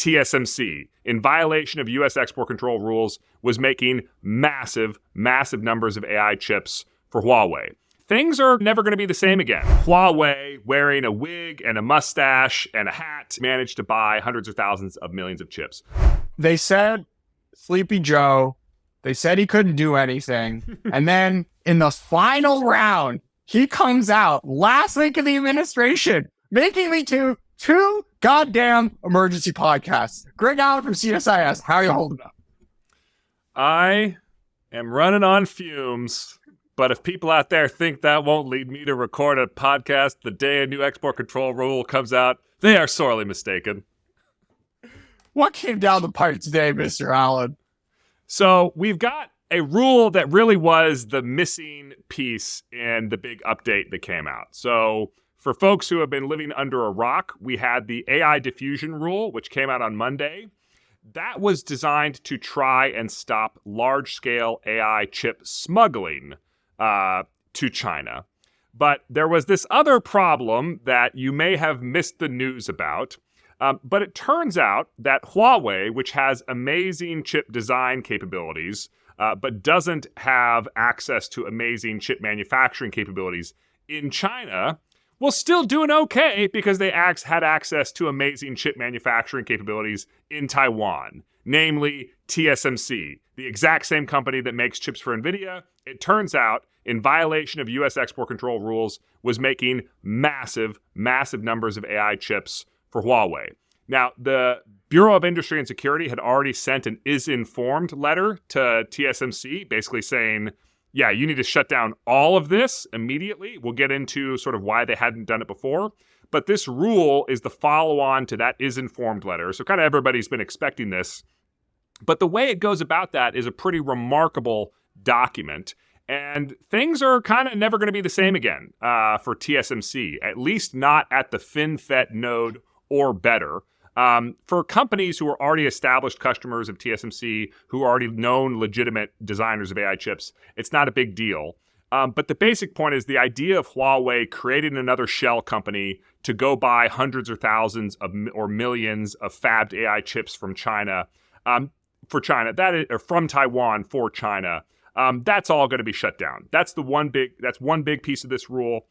TSMC, in violation of U.S. export control rules, was making massive numbers of AI chips for Huawei. Things are never going to be the same again. Huawei, wearing a wig and a mustache and a hat, managed to buy hundreds of thousands of millions of chips. They said Sleepy Joe, they said he couldn't do anything. And then in the final round, he comes out last week of the administration, making me do 2 goddamn emergency podcasts. Greg Allen from CSIS, how are you holding up? I am running on fumes. But if people out there think that won't lead me to record a podcast the day a new export control rule comes out, they are sorely mistaken. What came down the pipe today, Mr. Allen? So we've got a rule that really was the missing piece in the big update that came out. So for folks who have been living under a rock, we had the AI diffusion rule, which came out on Monday. That was designed to try and stop large-scale AI chip smuggling to China. But there was this other problem that you may have missed the news about. But it turns out that Huawei, which has amazing chip design capabilities, but doesn't have access to amazing chip manufacturing capabilities in China, was still doing okay because they had access to amazing chip manufacturing capabilities in Taiwan, namely TSMC, the exact same company that makes chips for NVIDIA. It turns out, in violation of U.S. export control rules, was making massive numbers of AI chips for Huawei. Now, the Bureau of Industry and Security had already sent an is-informed letter to TSMC, basically saying, yeah, you need to shut down all of this immediately. We'll get into sort of why they hadn't done it before. But this rule is the follow-on to that is-informed letter. So kind of everybody's been expecting this. But the way it goes about that is a pretty remarkable document. And things are kind of never going to be the same again for TSMC, at least not at the FinFET node or better. For companies who are already established customers of TSMC, who are already known legitimate designers of AI chips, it's not a big deal. But the basic point is the idea of Huawei creating another shell company to go buy hundreds or thousands of or millions of fabbed AI chips from China, or from Taiwan for China. That's all going to be shut down. That's one big piece of this rule.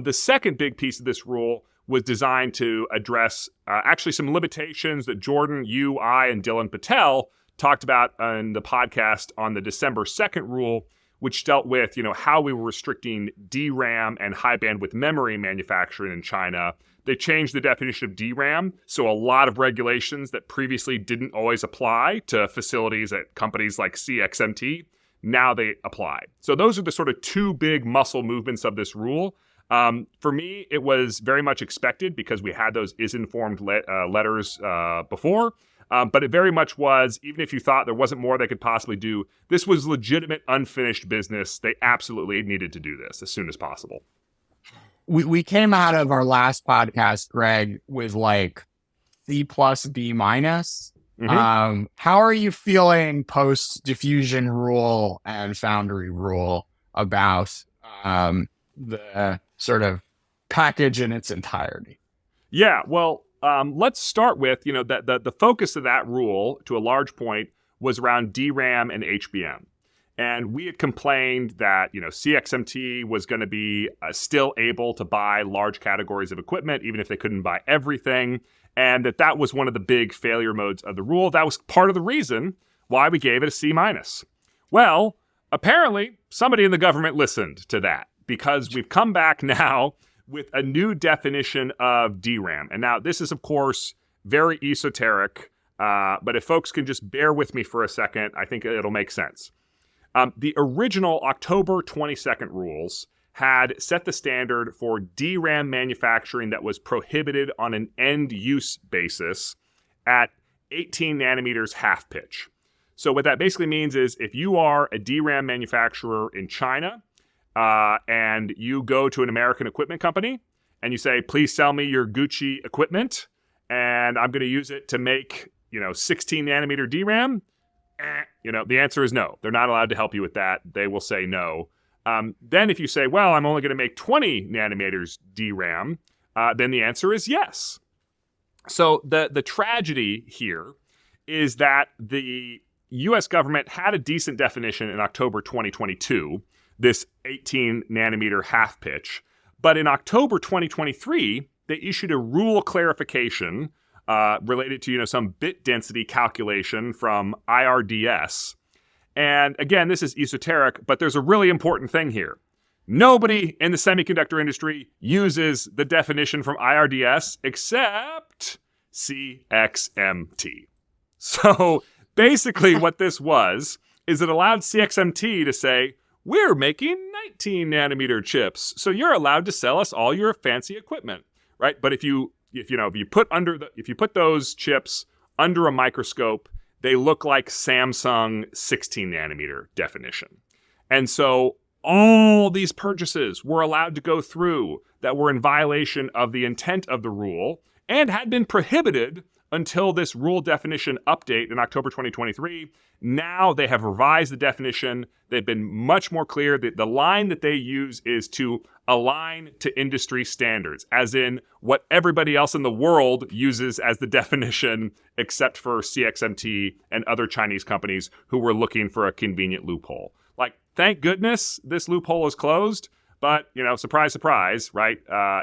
The second big piece of this rule was designed to address actually some limitations that Jordan, you, I, and Dylan Patel talked about in the podcast on the December 2nd rule, which dealt with, how we were restricting DRAM and high bandwidth memory manufacturing in China. They changed the definition of DRAM, so a lot of regulations that previously didn't always apply to facilities at companies like CXMT, now they apply. So those are the sort of 2 big muscle movements of this rule. For me, it was very much expected because we had those is-informed letters before. But it very much was, even if you thought there wasn't more they could possibly do, this was legitimate unfinished business. They absolutely needed to do this as soon as possible. We came out of our last podcast, Greg, with like C+, B-. Mm-hmm. How are you feeling post diffusion rule and foundry rule about the sort of package in its entirety? Yeah, well, let's start with, that the focus of that rule, to a large point, was around DRAM and HBM. And we had complained that, CXMT was going to be still able to buy large categories of equipment, even if they couldn't buy everything, and that was one of the big failure modes of the rule. That was part of the reason why we gave it a C-. Well, apparently, somebody in the government listened to that, because we've come back now with a new definition of DRAM. And now this is, of course, very esoteric, but if folks can just bear with me for a second, I think it'll make sense. The original October 22nd rules had set the standard for DRAM manufacturing that was prohibited on an end-use basis at 18 nanometers half pitch. So what that basically means is if you are a DRAM manufacturer in China, and you go to an American equipment company and you say, please sell me your Gucci equipment and I'm going to use it to make, 16 nanometer DRAM. The answer is no. They're not allowed to help you with that. They will say no. Then if you say, well, I'm only going to make 20 nanometers DRAM, then the answer is yes. So the tragedy here is that the U.S. government had a decent definition in October 2022, this 18 nanometer half pitch. But in October 2023, they issued a rule clarification related to some bit density calculation from IRDS. And again, this is esoteric, but there's a really important thing here. Nobody in the semiconductor industry uses the definition from IRDS except CXMT. So basically what this is it allowed CXMT to say, we're making 19 nanometer chips, so you're allowed to sell us all your fancy equipment, right? But if you put those chips under a microscope, they look like Samsung 16 nanometer definition. And so all these purchases were allowed to go through that were in violation of the intent of the rule and had been prohibited until this rule definition update in October 2023. Now they have revised the definition. They've been much more clear. The line that they use is to align to industry standards, as in what everybody else in the world uses as the definition, except for CXMT and other Chinese companies who were looking for a convenient loophole. Like, thank goodness this loophole is closed, but, surprise, surprise, right?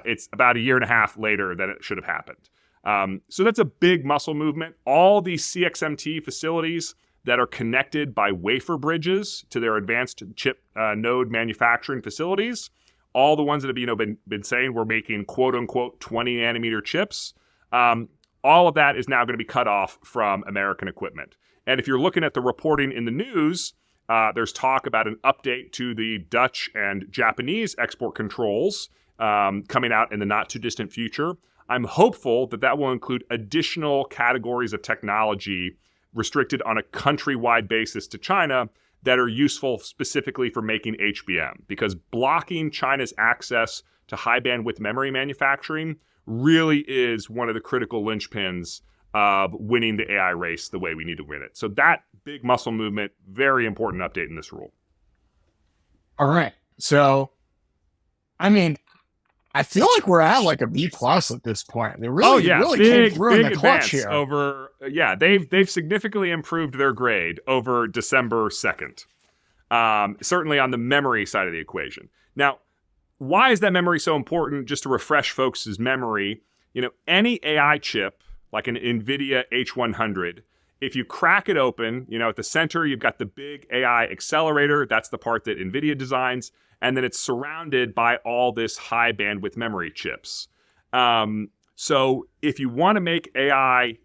It's about a year and a half later than it should have happened. So that's a big muscle movement. All these CXMT facilities that are connected by wafer bridges to their advanced chip node manufacturing facilities, all the ones that have been saying we're making quote unquote 20 nanometer chips, all of that is now going to be cut off from American equipment. And if you're looking at the reporting in the news, there's talk about an update to the Dutch and Japanese export controls coming out in the not too distant future. I'm hopeful that will include additional categories of technology restricted on a countrywide basis to China that are useful specifically for making HBM, because blocking China's access to high bandwidth memory manufacturing really is one of the critical linchpins of winning the AI race the way we need to win it. So that big muscle movement, very important update in this rule. All right. So, I feel like we're at like a B+ at this point. They really came through in the clutch here. They've significantly improved their grade over December 2nd. Certainly on the memory side of the equation. Now, why is that memory so important? Just to refresh folks' memory, any AI chip, like an NVIDIA H100, if you crack it open, at the center, you've got the big AI accelerator. That's the part that NVIDIA designs. And then it's surrounded by all this high bandwidth memory chips. So if you want to make AI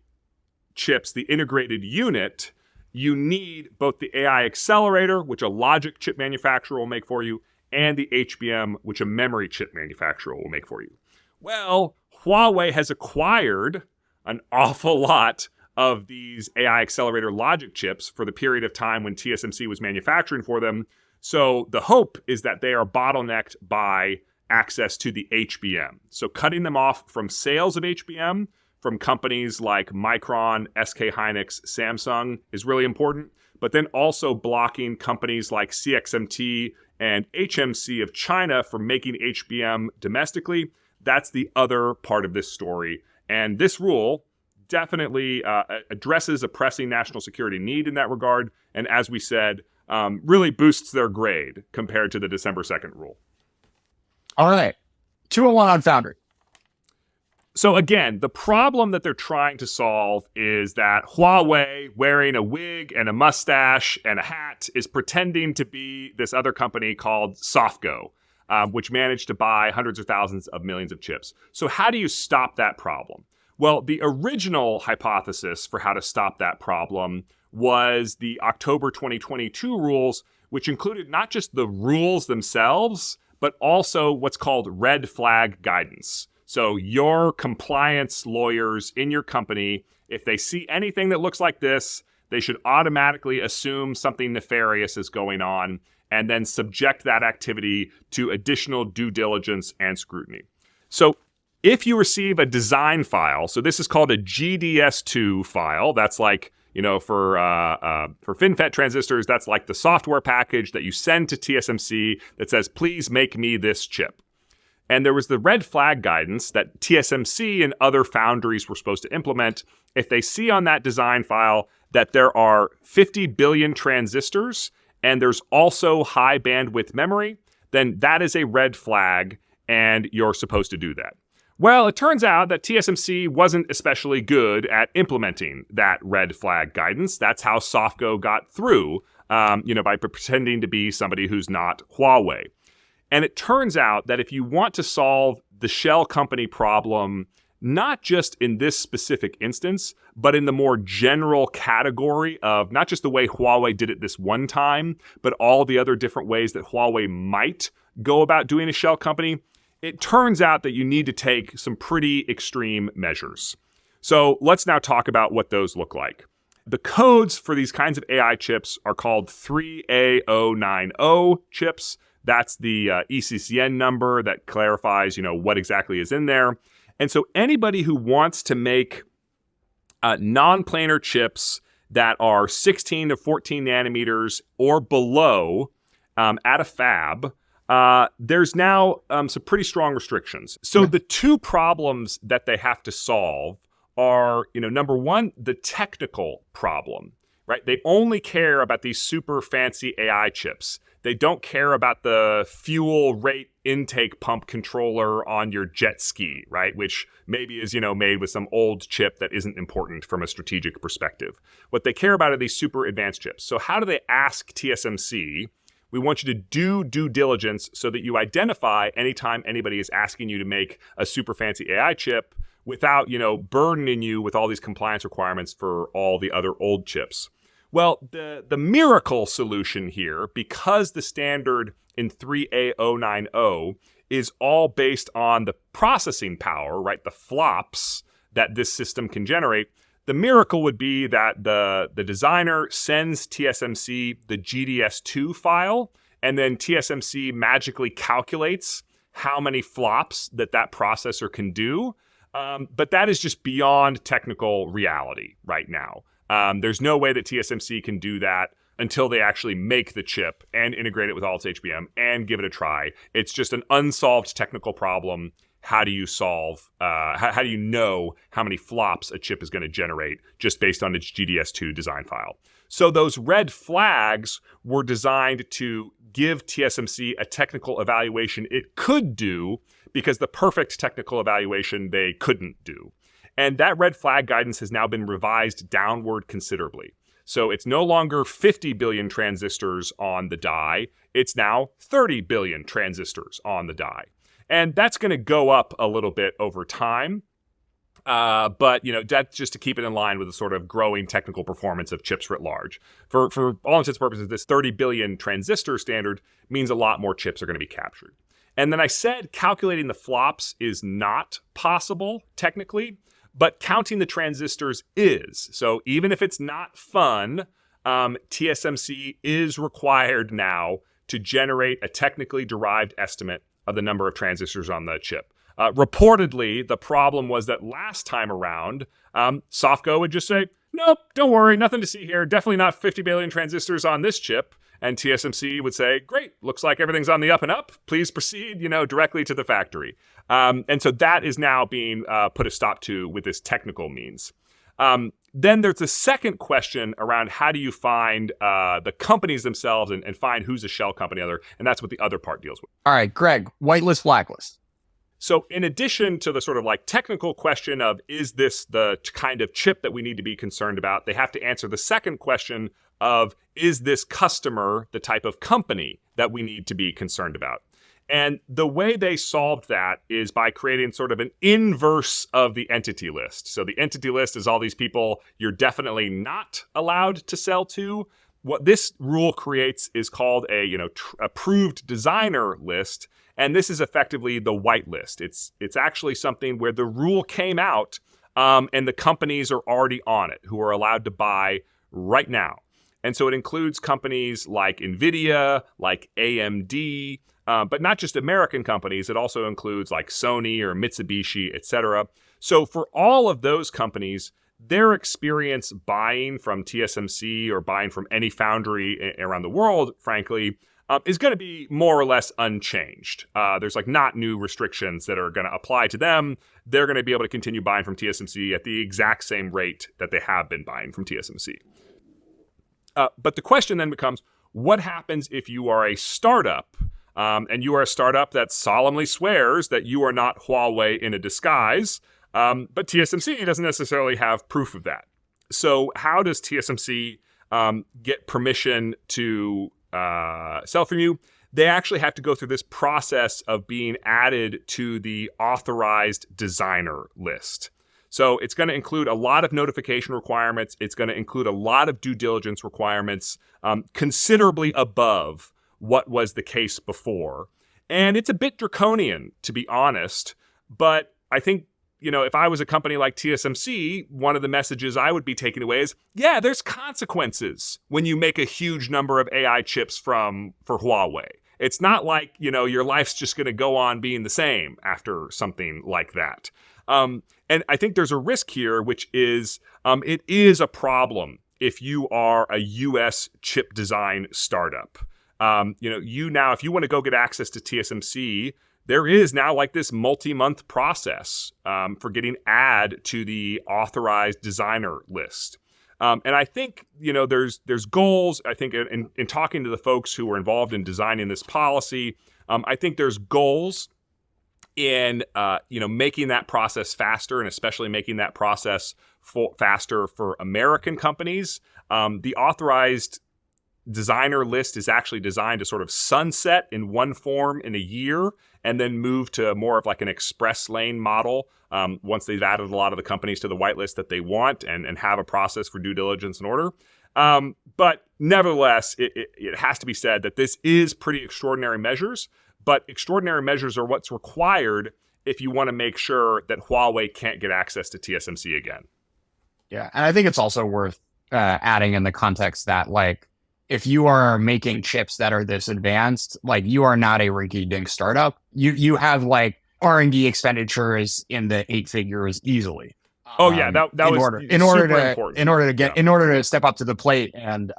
chips the integrated unit, you need both the AI accelerator, which a logic chip manufacturer will make for you, and the HBM, which a memory chip manufacturer will make for you. Well, Huawei has acquired an awful lot of these AI accelerator logic chips for the period of time when TSMC was manufacturing for them. So the hope is that they are bottlenecked by access to the HBM. So cutting them off from sales of HBM from companies like Micron, SK Hynix, Samsung is really important. But then also blocking companies like CXMT and HMC of China from making HBM domestically. That's the other part of this story. And this rule definitely addresses a pressing national security need in that regard. And as we said, really boosts their grade compared to the December 2nd rule. All right. 201 on Foundry. So again, the problem that they're trying to solve is that Huawei, wearing a wig and a mustache and a hat, is pretending to be this other company called Softgo, which managed to buy hundreds of thousands of millions of chips. So how do you stop that problem? Well, the original hypothesis for how to stop that problem was the October 2022 rules, which included not just the rules themselves, but also what's called red flag guidance. So your compliance lawyers in your company, if they see anything that looks like this, they should automatically assume something nefarious is going on and then subject that activity to additional due diligence and scrutiny. So if you receive a design file, so this is called a GDS2 file, that's like, for FinFET transistors, that's like the software package that you send to TSMC that says, please make me this chip. And there was the red flag guidance that TSMC and other foundries were supposed to implement. If they see on that design file that there are 50 billion transistors and there's also high bandwidth memory, then that is a red flag and you're supposed to do that. Well, it turns out that TSMC wasn't especially good at implementing that red flag guidance. That's how SoftGo got through, by pretending to be somebody who's not Huawei. And it turns out that if you want to solve the shell company problem, not just in this specific instance, but in the more general category of not just the way Huawei did it this one time, but all the other different ways that Huawei might go about doing a shell company, it turns out that you need to take some pretty extreme measures. So let's now talk about what those look like. The codes for these kinds of AI chips are called 3A090 chips. That's the ECCN number that clarifies, what exactly is in there. And so anybody who wants to make non-planar chips that are 16 to 14 nanometers or below at a fab, there's now some pretty strong restrictions. So the two problems that they have to solve are, number one, the technical problem, right? They only care about these super fancy AI chips. They don't care about the fuel rate intake pump controller on your jet ski, right? Which maybe is, made with some old chip that isn't important from a strategic perspective. What they care about are these super advanced chips. So how do they ask TSMC, we want you to do due diligence so that you identify anytime anybody is asking you to make a super fancy AI chip without, burdening you with all these compliance requirements for all the other old chips. Well, the miracle solution here, because the standard in 3A090 is all based on the processing power, right, the flops that this system can generate, the miracle would be that the designer sends TSMC the GDS2 file, and then TSMC magically calculates how many flops that processor can do. But that is just beyond technical reality right now. There's no way that TSMC can do that until they actually make the chip and integrate it with all its HBM and give it a try. It's just an unsolved technical problem. How do you solve, how do you know how many flops a chip is going to generate just based on its GDS2 design file? So those red flags were designed to give TSMC a technical evaluation it could do, because the perfect technical evaluation they couldn't do. And that red flag guidance has now been revised downward considerably. So it's no longer 50 billion transistors on the die. It's now 30 billion transistors on the die. And that's going to go up a little bit over time. But, that's just to keep it in line with the sort of growing technical performance of chips writ large. For all intents and purposes, this 30 billion transistor standard means a lot more chips are going to be captured. And then I said calculating the flops is not possible technically, but counting the transistors is. So even if it's not fun, TSMC is required now to generate a technically derived estimate of the number of transistors on the chip. Reportedly, the problem was that last time around, SoftGo would just say, nope, don't worry, nothing to see here. Definitely not 50 billion transistors on this chip. And TSMC would say, great, looks like everything's on the up and up. Please proceed, directly to the factory. And so that is now being put a stop to with this technical means. Then there's the second question around how do you find the companies themselves and find who's a shell company other, and that's what the other part deals with. All right, Greg, whitelist, blacklist. So in addition to the sort of like technical question of is this the kind of chip that we need to be concerned about, they have to answer the second question of is this customer the type of company that we need to be concerned about? And the way they solved that is by creating sort of an inverse of the entity list. So the entity list is all these people you're definitely not allowed to sell to. What this rule creates is called a approved designer list, and this is effectively the whitelist. It's actually something where the rule came out, and the companies are already on it who are allowed to buy right now. And so it includes companies like NVIDIA, like AMD, but not just American companies. It also includes like Sony or Mitsubishi, etc. So for all of those companies, their experience buying from TSMC or buying from any foundry around the world, frankly, is going to be more or less unchanged. There's like not new restrictions that are going to apply to them. They're going to be able to continue buying from TSMC at the exact same rate that they have been buying from TSMC. But the question then becomes, what happens if you are a startup and you are a startup that solemnly swears that you are not Huawei in a disguise, but TSMC doesn't necessarily have proof of that? So how does TSMC get permission to sell from you? They actually have to go through this process of being added to the authorized designer list. So it's going to include a lot of notification requirements. It's going to include a lot of due diligence requirements, considerably above what was the case before. And it's a bit draconian, to be honest. But I think, if I was a company like TSMC, one of the messages I would be taking away is, yeah, there's consequences when you make a huge number of AI chips for Huawei. It's not like, your life's just going to go on being the same after something like that. And I think there's a risk here, which is it is a problem if you are a U.S. chip design startup. If you want to go get access to TSMC, there is now like this multi-month process for getting add to the authorized designer list. And I think, there's goals. I think in talking to the folks who were involved in designing this policy, I think there's goals in, making that process faster, and especially making that process faster for American companies. The authorized designer list is actually designed to sort of sunset in one form in a year and then move to more of like an express lane model once they've added a lot of the companies to the whitelist that they want and have a process for due diligence and order. But nevertheless, it has to be said that this is pretty extraordinary measures, but extraordinary measures are what's required if you want to make sure that Huawei can't get access to TSMC again. Yeah, and I think it's also worth adding in the context that, like, if you are making chips that are this advanced, like, you are not a rinky-dink startup. You have like R&D expenditures in the 8 figures easily. Oh yeah, that was super important. In order to step up to the plate and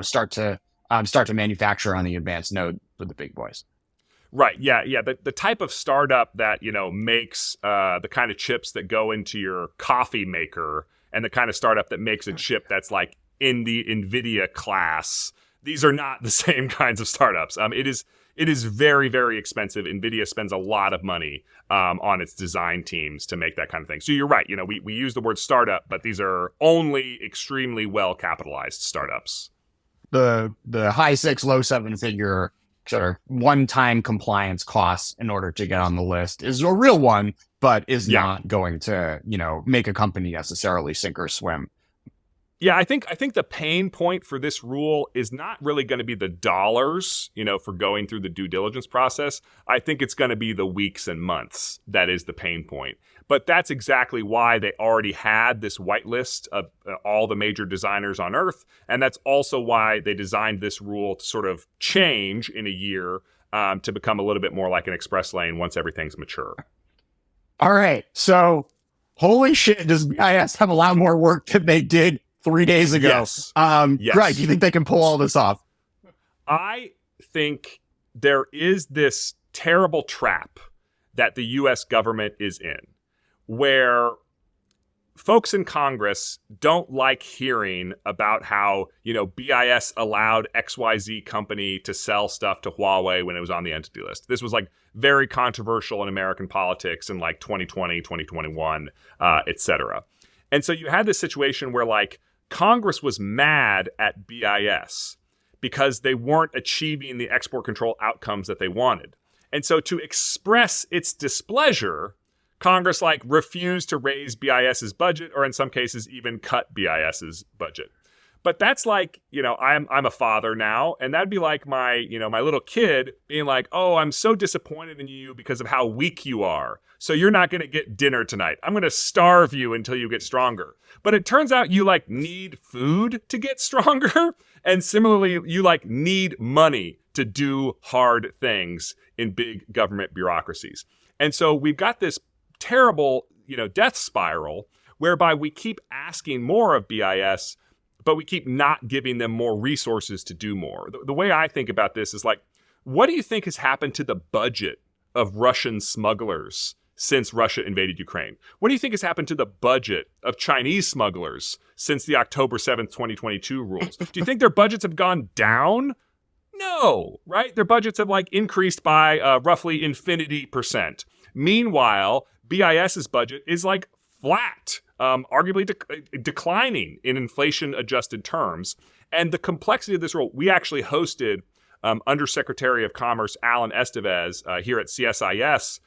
start to manufacture on the advanced node for the big boys. Right. Yeah. The type of startup that makes the kind of chips that go into your coffee maker, and the kind of startup that makes a chip that's like in the NVIDIA class. These are not the same kinds of startups. It is very, very expensive. NVIDIA spends a lot of money on its design teams to make that kind of thing. So you're right. We use the word startup, but these are only extremely well capitalized startups. The high 6, low 7 figure sort of one-time compliance costs in order to get on the list is a real one, but is not going to make a company necessarily sink or swim. Yeah, I think the pain point for this rule is not really going to be the dollars, for going through the due diligence process. I think it's going to be the weeks and months that is the pain point. But that's exactly why they already had this whitelist of all the major designers on Earth. And that's also why they designed this rule to sort of change in a year to become a little bit more like an express lane once everything's mature. All right. So, holy shit, does BIS have a lot more work than they did 3 days ago? Yes. Yes. Greg, do you think they can pull all this off? I think there is this terrible trap that the U.S. government is in, where folks in Congress don't like hearing about how, BIS allowed XYZ company to sell stuff to Huawei when it was on the entity list. This was like very controversial in American politics in like 2020, 2021, et cetera. And so you had this situation where like Congress was mad at BIS because they weren't achieving the export control outcomes that they wanted. And so to express its displeasure, Congress refused to raise BIS's budget, or in some cases even cut BIS's budget. But that's I'm a father now, and that'd be like my little kid being like, "Oh, I'm so disappointed in you because of how weak you are. So you're not going to get dinner tonight. I'm going to starve you until you get stronger." But it turns out you need food to get stronger, and similarly, you need money to do hard things in big government bureaucracies. And so we've got this terrible, death spiral whereby we keep asking more of BIS, but we keep not giving them more resources to do more. The way I think about this is like, what do you think has happened to the budget of Russian smugglers since Russia invaded Ukraine? What do you think has happened to the budget of Chinese smugglers since the October 7th, 2022 rules? Do you think their budgets have gone down? No, right? Their budgets have like increased by roughly infinity %. Meanwhile, BIS's budget is like flat, arguably declining in inflation-adjusted terms. And the complexity of this role, we actually hosted Undersecretary of Commerce Alan Estevez here at CSIS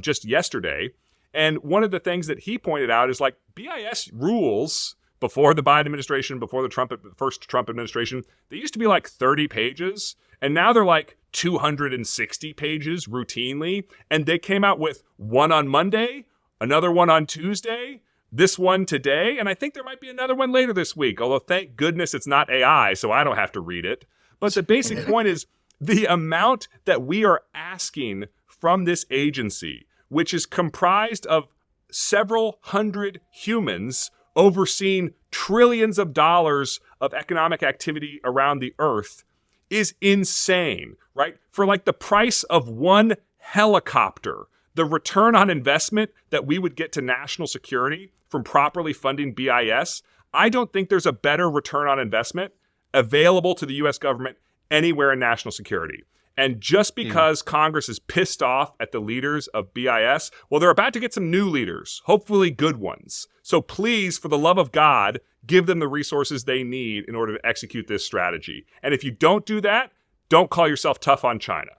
just yesterday. And one of the things that he pointed out is like BIS rules before the Biden administration, before the first Trump administration, they used to be like 30 pages. And now they're like 260 pages routinely. And they came out with one on Monday, another one on Tuesday, this one today. And I think there might be another one later this week, although thank goodness it's not AI, so I don't have to read it. But the basic point is the amount that we are asking from this agency, which is comprised of several hundred humans overseeing trillions of dollars of economic activity around the earth, is insane, right? For like the price of one helicopter, the return on investment that we would get to national security from properly funding BIS, I don't think there's a better return on investment available to the U.S. government anywhere in national security. And just because Congress is pissed off at the leaders of BIS, well, they're about to get some new leaders, hopefully good ones. So please, for the love of God, give them the resources they need in order to execute this strategy. And if you don't do that, don't call yourself tough on China.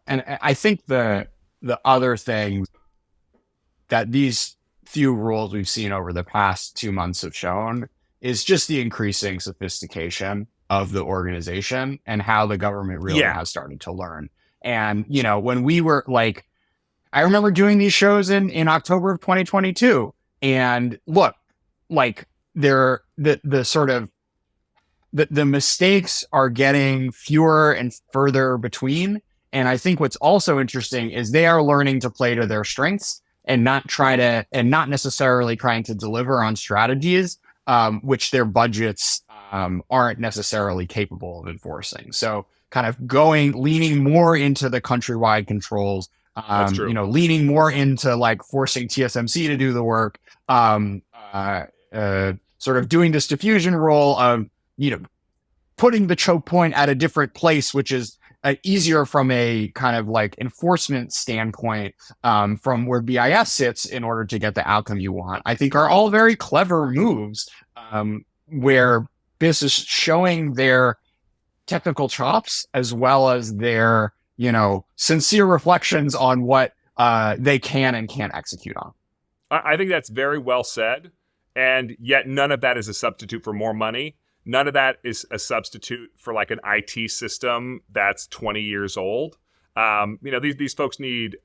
And I think the other thing that these few rules we've seen over the past 2 months have shown is just the increasing sophistication of the organization and how the government really has started to learn. And, you know, when we were like, I remember doing these shows in October of 2022, and look, like the mistakes are getting fewer and further between. And I think what's also interesting is they are learning to play to their strengths and not necessarily trying to deliver on strategies which their budgets aren't necessarily capable of enforcing. So kind of leaning more into the countrywide controls, you know, leaning more into like forcing TSMC to do the work, sort of doing this diffusion role of, you know, putting the choke point at a different place, which is easier from a kind of like enforcement standpoint from where BIS sits in order to get the outcome you want, I think are all very clever moves where BIS is showing their technical chops as well as their, you know, sincere reflections on what they can and can't execute on. I think that's very well said. And yet none of that is a substitute for more money. None of that is a substitute for like an IT system that's 20 years old. You know, these folks need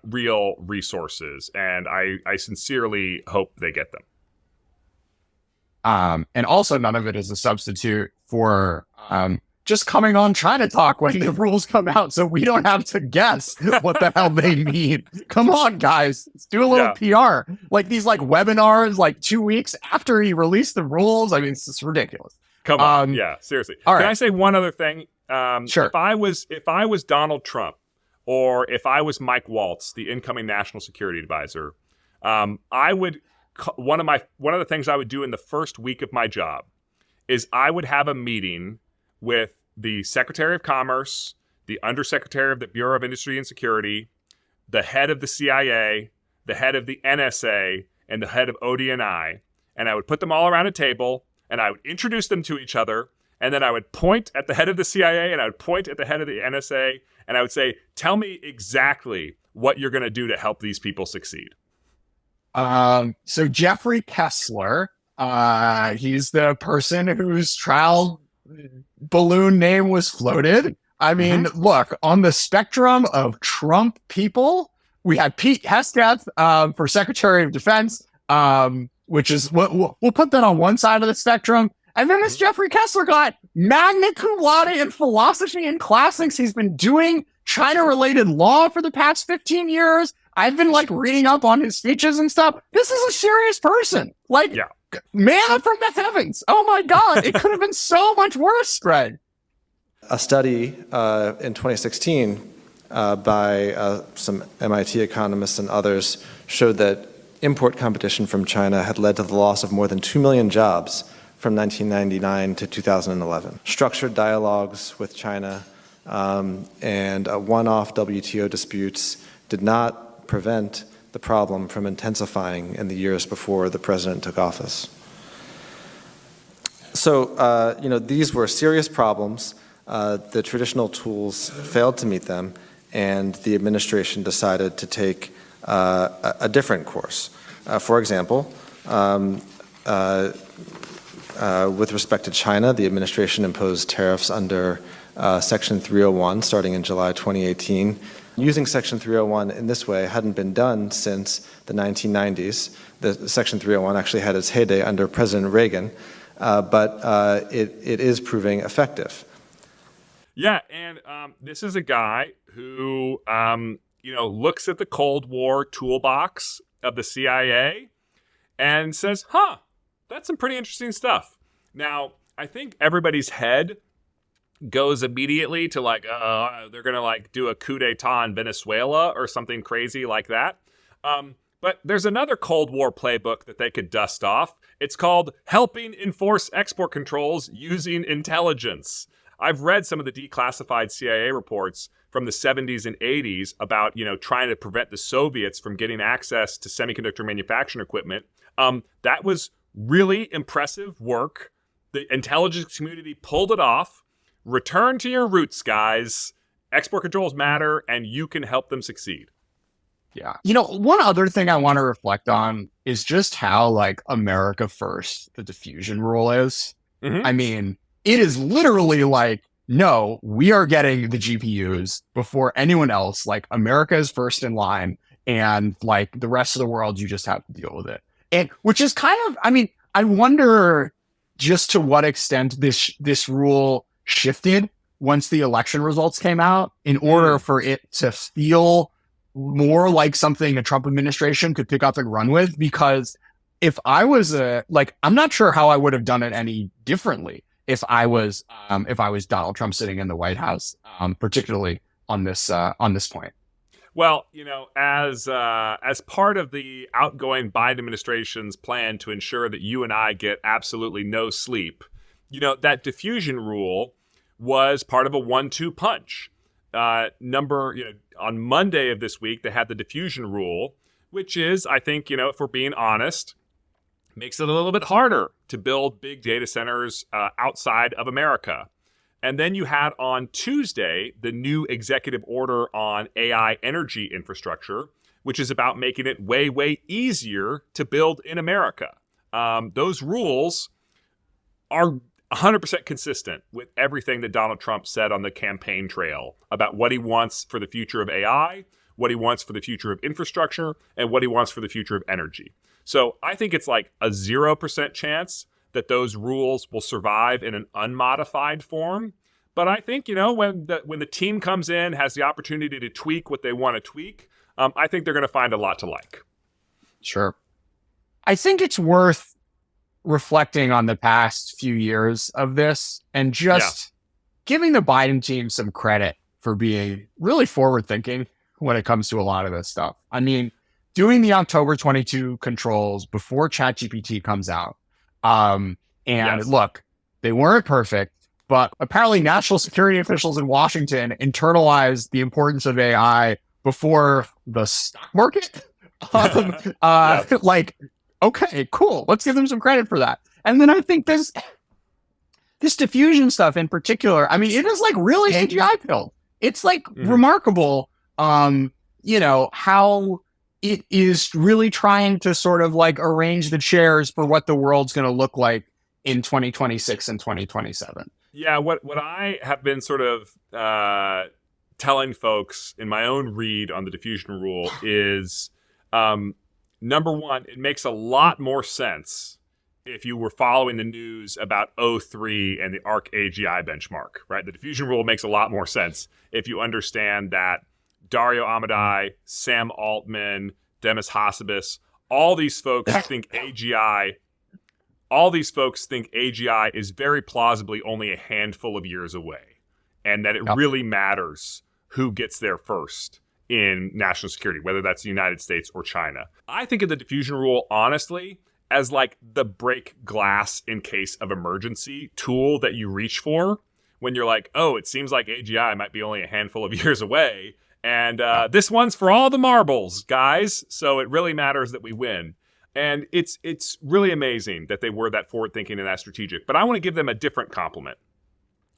real resources, and I sincerely hope they get them. And also none of it is a substitute for just coming on ChinaTalk when the rules come out so we don't have to guess what the hell they mean. Come on, guys. Let's do a little PR. Like these like webinars like 2 weeks after he released the rules. I mean, it's just ridiculous. Come on. Yeah, seriously. All Can right. I say one other thing? Sure. If I was Donald Trump, or if I was Mike Waltz, the incoming national security advisor, I would one of the things I would do in the first week of my job is I would have a meeting with the Secretary of Commerce, the Undersecretary of the Bureau of Industry and Security, the head of the CIA, the head of the NSA, and the head of ODNI, and I would put them all around a table, and I would introduce them to each other, and then I would point at the head of the CIA, and I would point at the head of the NSA, and I would say, tell me exactly what you're going to do to help these people succeed. So Jeffrey Kessler, he's the person whose trial balloon name was floated. I mean, look, on the spectrum of Trump people, we had Pete Hegseth for Secretary of Defense, which is what we'll put that on one side of the spectrum. And then this Jeffrey Kessler got magna cum laude in philosophy and classics. He's been doing China-related law for the past 15 years. I've been like reading up on his speeches and stuff. This is a serious person. Like, manna from the heavens. Oh my God, it could have been so much worse, Greg. A study in 2016 by some MIT economists and others showed that import competition from China had led to the loss of more than 2 million jobs from 1999 to 2011. Structured dialogues with China and one-off WTO disputes did not prevent the problem from intensifying in the years before the president took office. So, these were serious problems. The traditional tools failed to meet them, and the administration decided to take a different course. For example, with respect to China, the administration imposed tariffs under Section 301 starting in July 2018. Using Section 301 in this way hadn't been done since the 1990s. The Section 301 actually had its heyday under President Reagan, but it is proving effective. Yeah, and this is a guy who, looks at the Cold War toolbox of the CIA and says, that's some pretty interesting stuff. Now, I think everybody's head goes immediately to they're going to do a coup d'etat in Venezuela or something crazy like that. But there's another Cold War playbook that they could dust off. It's called helping enforce export controls using intelligence. I've read some of the declassified CIA reports from the 70s and 80s about, trying to prevent the Soviets from getting access to semiconductor manufacturing equipment. That was really impressive work. The intelligence community pulled it off. Return to your roots, guys. Export controls matter, and you can help them succeed. Yeah. One other thing I want to reflect on is just how, America first the diffusion rule is. Mm-hmm. I mean, it is literally no, we are getting the GPUs before anyone else. America is first in line, and the rest of the world, you just have to deal with it. And which is kind of, I wonder just to what extent this rule shifted once the election results came out in order for it to feel more like something a Trump administration could pick up and run with. Because if I was I'm not sure how I would have done it any differently if I was Donald Trump sitting in the White House, particularly on this point. Well, as part of the outgoing Biden administration's plan to ensure that you and I get absolutely no sleep, that diffusion rule was part of a 1-2 punch. On Monday of this week, they had the diffusion rule, which is, I think, if we're being honest, makes it a little bit harder to build big data centers outside of America. And then you had on Tuesday the new executive order on AI energy infrastructure, which is about making it way, way easier to build in America. Those rules are 100% consistent with everything that Donald Trump said on the campaign trail about what he wants for the future of AI, what he wants for the future of infrastructure, and what he wants for the future of energy. So I think it's a 0% chance that those rules will survive in an unmodified form. But I think, when the team comes in, has the opportunity to tweak what they want to tweak, I think they're going to find a lot to like. Sure. I think it's worth reflecting on the past few years of this and just giving the Biden team some credit for being really forward-thinking when it comes to a lot of this stuff. Doing the October 22 controls before ChatGPT comes out. Look, they weren't perfect, but apparently national security officials in Washington internalized the importance of AI before the stock market. Okay, cool. Let's give them some credit for that. And then I think this diffusion stuff in particular, it is really AGI filled. It's remarkable, how it is really trying to sort of arrange the chairs for what the world's going to look like in 2026 and 2027. Yeah, what I have been sort of telling folks in my own read on the diffusion rule is, number one, it makes a lot more sense if you were following the news about O3 and the ARC AGI benchmark, right? The diffusion rule makes a lot more sense if you understand that Dario Amodei, Sam Altman, Demis Hassabis, all these folks think AGI all these folks think AGI is very plausibly only a handful of years away, and that it really matters who gets there first in national security, whether that's the United States or China. I think of the diffusion rule, honestly, as like the break glass in case of emergency tool that you reach for when you're like, oh, it seems like AGI might be only a handful of years away. And this one's for all the marbles, guys. So it really matters that we win. And it's really amazing that they were that forward-thinking and that strategic. But I want to give them a different compliment.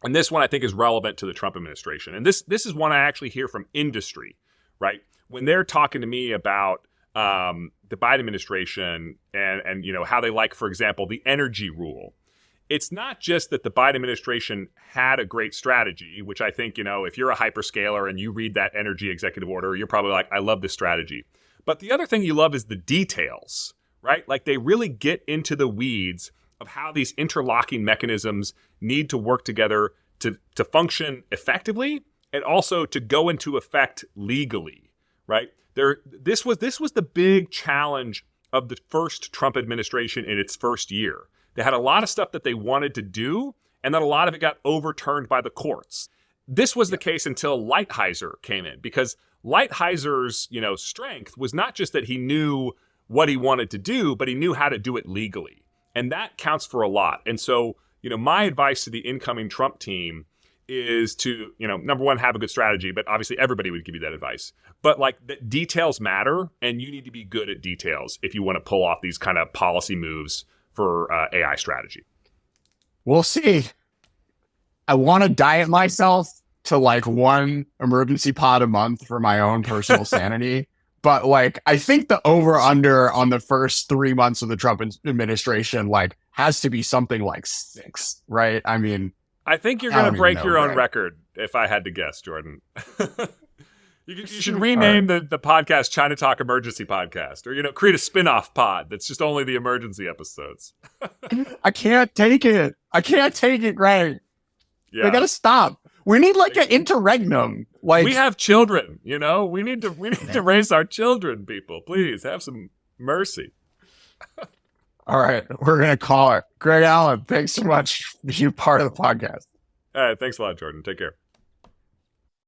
And this one I think is relevant to the Trump administration. And this is one I actually hear from industry, right? When they're talking to me about the Biden administration and you know how they like, for example, the energy rule. It's not just that the Biden administration had a great strategy, which I think, you know, if you're a hyperscaler and you read that energy executive order, you're probably like, I love this strategy. But the other thing you love is the details, right? Like they really get into the weeds of how these interlocking mechanisms need to work together to function effectively and also to go into effect legally, right? This was the big challenge of the first Trump administration in its first year. They had a lot of stuff that they wanted to do, and then a lot of it got overturned by the courts. This was the case until Lighthizer came in, because Lighthizer's, you know, strength was not just that he knew what he wanted to do, but he knew how to do it legally. And that counts for a lot. And so, you know, my advice to the incoming Trump team is to, you know, number one, have a good strategy, but obviously everybody would give you that advice. But like the details matter, and you need to be good at details if you want to pull off these kind of policy moves for AI strategy. We'll see. I want to diet myself to like one emergency pod a month for my own personal sanity. But like, I think the over under on the first 3 months of the Trump administration, like, has to be something like 6, right? I mean, I think you're going to break your own record if I had to guess, Jordan. You should rename the podcast ChinaTalk Emergency Podcast, or, you know, create a spin-off pod that's just only the emergency episodes. I can't take it. Greg. Yeah. We got to stop. We need like an interregnum. Like, we have children, you know. We need to raise our children, people. Please have some mercy. All right, we're gonna call it. Greg Allen, thanks so much for being part of the podcast. All right, thanks a lot, Jordan. Take care.